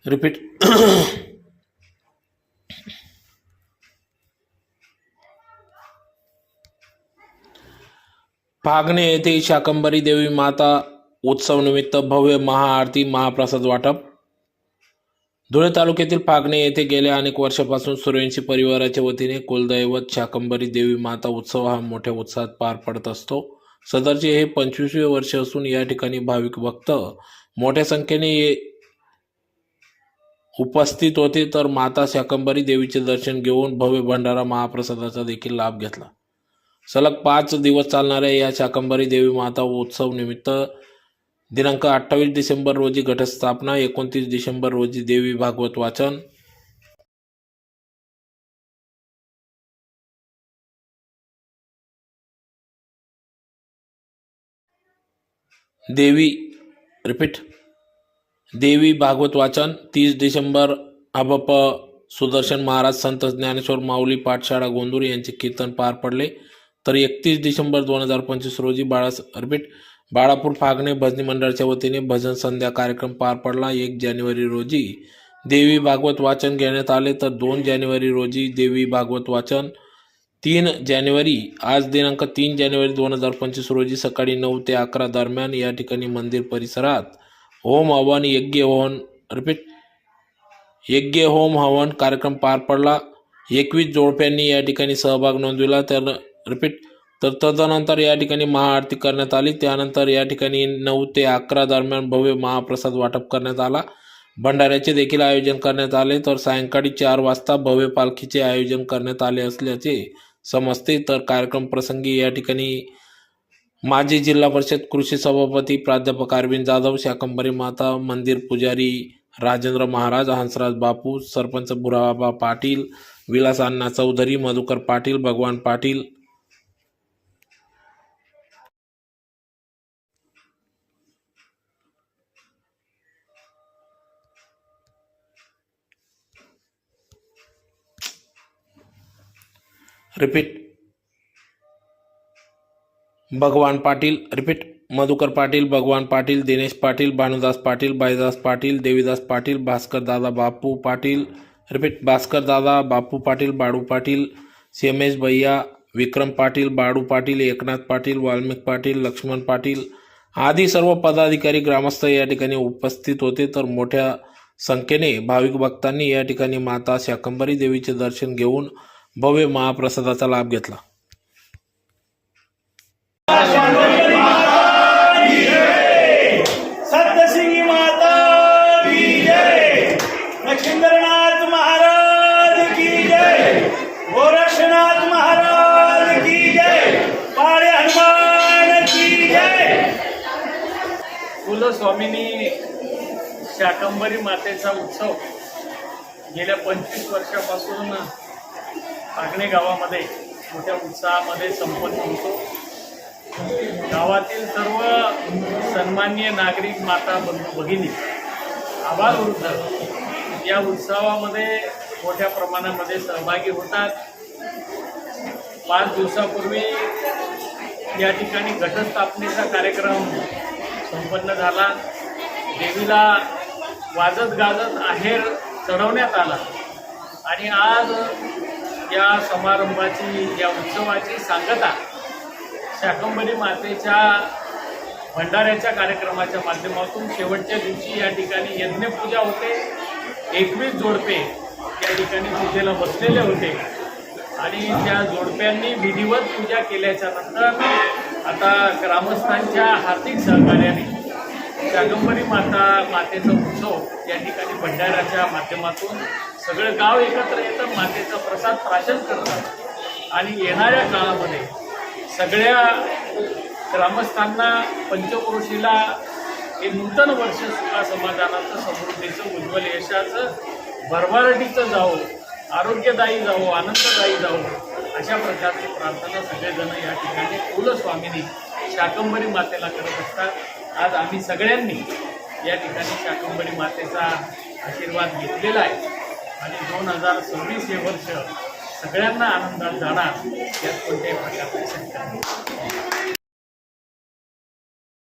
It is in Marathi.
रिपीट. फागणे येथे शाकंभरी देवी माता उत्सव निमित्त भव्य महाआरती महाप्रसाद वाटप. धुळे तालुक्यातील फागणे येथे गेल्या अनेक वर्षापासून सूर्यवंशी परिवाराच्या वतीने कुलदैवत शाकंभरी देवी माता उत्सव हा मोठ्या उत्साहात पार पडत असतो. सदरचे हे 25वे वर्ष असून या ठिकाणी भाविक भक्त मोठ्या संख्येने उपस्थित होते, तर माता शाकंभरी देवीचे दर्शन घेऊन भव्य भंडारा महाप्रसादाचा देखील लाभ घेतला. सलग 5 दिवस चालणाऱ्या या शाकंभरी देवी माता उत्सव निमित्त दिनांक 28 डिसेंबर रोजी घटस्थापना, 29 डिसेंबर रोजी देवी भागवत वाचन, देवी भागवत वाचन, 30 डिसेंबर अबप सुदर्शन महाराज संत ज्ञानेश्वर माऊली पाठशाळा गोंदूर यांचे कीर्तन पार पडले. तर 31 डिसेंबर 2025 रोजी बाळापूर फागणे भजनी मंडळाच्या वतीने भजन संध्या कार्यक्रम पार पडला. 1 जानेवारी रोजी देवी भागवत वाचन घेण्यात आले, तर 2 जानेवारी रोजी देवी भागवत वाचन, 3 जानेवारी आज दिनांक 3 जानेवारी 2025 रोजी सकाळी 9 ते 11 दरम्यान या ठिकाणी मंदिर परिसरात होम हवन यज्ञ होम हवन कार्यक्रम पार पडला. 21 जोडप्यांनी या ठिकाणी सहभाग नोंदविला. तर तदनंतर या ठिकाणी महाआरती करण्यात आली. त्यानंतर या ठिकाणी 9 ते 11 दरम्यान भव्य महाप्रसाद वाटप करण्यात आला. भंडाऱ्याचे देखील आयोजन करण्यात आले. तर सायंकाळी 4 वाजता भव्य पालखीचे आयोजन करण्यात आले असल्याचे समजते. तर कार्यक्रम प्रसंगी या ठिकाणी माजी जिल्हा परिषद कृषी सभापती प्राध्यापक अरविंद जाधव, शाकंभरी माता मंदिर पुजारी राजेंद्र महाराज, हंसराज बापू, सरपंच बुराबा पाटील, विलास अण्णा चौधरी, मधुकर पाटील, भगवान पाटील, मधुकर पाटील, भगवान पाटील, दिनेश पाटील, भानुदास पाटील, बाईदास पाटील, देवीदास पाटील, भास्कर दादा बापू पाटील, बाळू पाटील, सीएमएस भैया, विक्रम पाटील, बाळू पाटील, एकनाथ पाटील, वाल्मिक पाटील, लक्ष्मण पाटील आदी सर्व पदाधिकारी ग्रामस्थ या ठिकाणी उपस्थित होते. तर मोठ्या संख्येने भाविक भक्तांनी या ठिकाणी माता शाकंभरी देवीचे दर्शन घेऊन भव्य महाप्रसादाचा लाभ घेतला. सप्तसिंगी माता की जय, लक्ष्मीनाथ महाराज की जय, गोरक्षनाथ महाराज की जय, पाळे हनुमान की जय. कुलस्वामिनी शाकंभरी मातेचा उत्सव गेल्या 25 वर्षापासून फागणे गावामध्ये मोठ्या उत्साहामध्ये संपन्न होतो. गावातील सर्व सन्माननीय नागरिक, माता, बंधू भगिनी, आबालवृद्ध या उत्सवामध्ये मोठ्या प्रमाणामध्ये सहभागी होतात. 5 दिवसापूर्वी या ठिकाणी घटस्थापनेचा कार्यक्रम संपन्न झाला. देवीला वाजत गाजत आहेर चढवण्यात आला आणि आज या समारंभाची, या उत्सवाची सांगता शाकंभरी मातेच्या भंडाऱ्याच्या कार्यक्रमाच्या माध्यमातून शेवटच्या दिवशी या ठिकाणी यज्ञपूजा होते. 21 जोडपे या ठिकाणी पूजेला बसलेले होते आणि त्या जोडप्यांनी विधिवत पूजा केल्याच्या नंतर आता ग्रामस्थांच्या हार्दिक सहकार्याने शाकंभरी मातेचा उत्सव या ठिकाणी भंडाऱ्याच्या माध्यमातून सगळं गाव एकत्र येतं, मातेचा प्रसाद प्राशन करतात आणि येणाऱ्या काळामध्ये सगळ्या ग्रामस्थांना पंचक्रोशीला हे नूतन वर्ष सुखा समाधानाचं, समृद्धीचं, उज्ज्वल यशाचं, भरभराटीचं जावो, आरोग्यदायी जावो, आनंददायी जावो अशा प्रकारची प्रार्थना सगळेजण या ठिकाणी कुलस्वामिनी शाकंभरी मातेला करत असतात. आज आम्ही सगळ्यांनी या ठिकाणी शाकंभरी मातेचा आशीर्वाद घेतलेला आहे आणि 2026 हे वर्ष सगळ्यांना आनंदात जाणार यात कोणत्याही प्रकारची शंका नाही.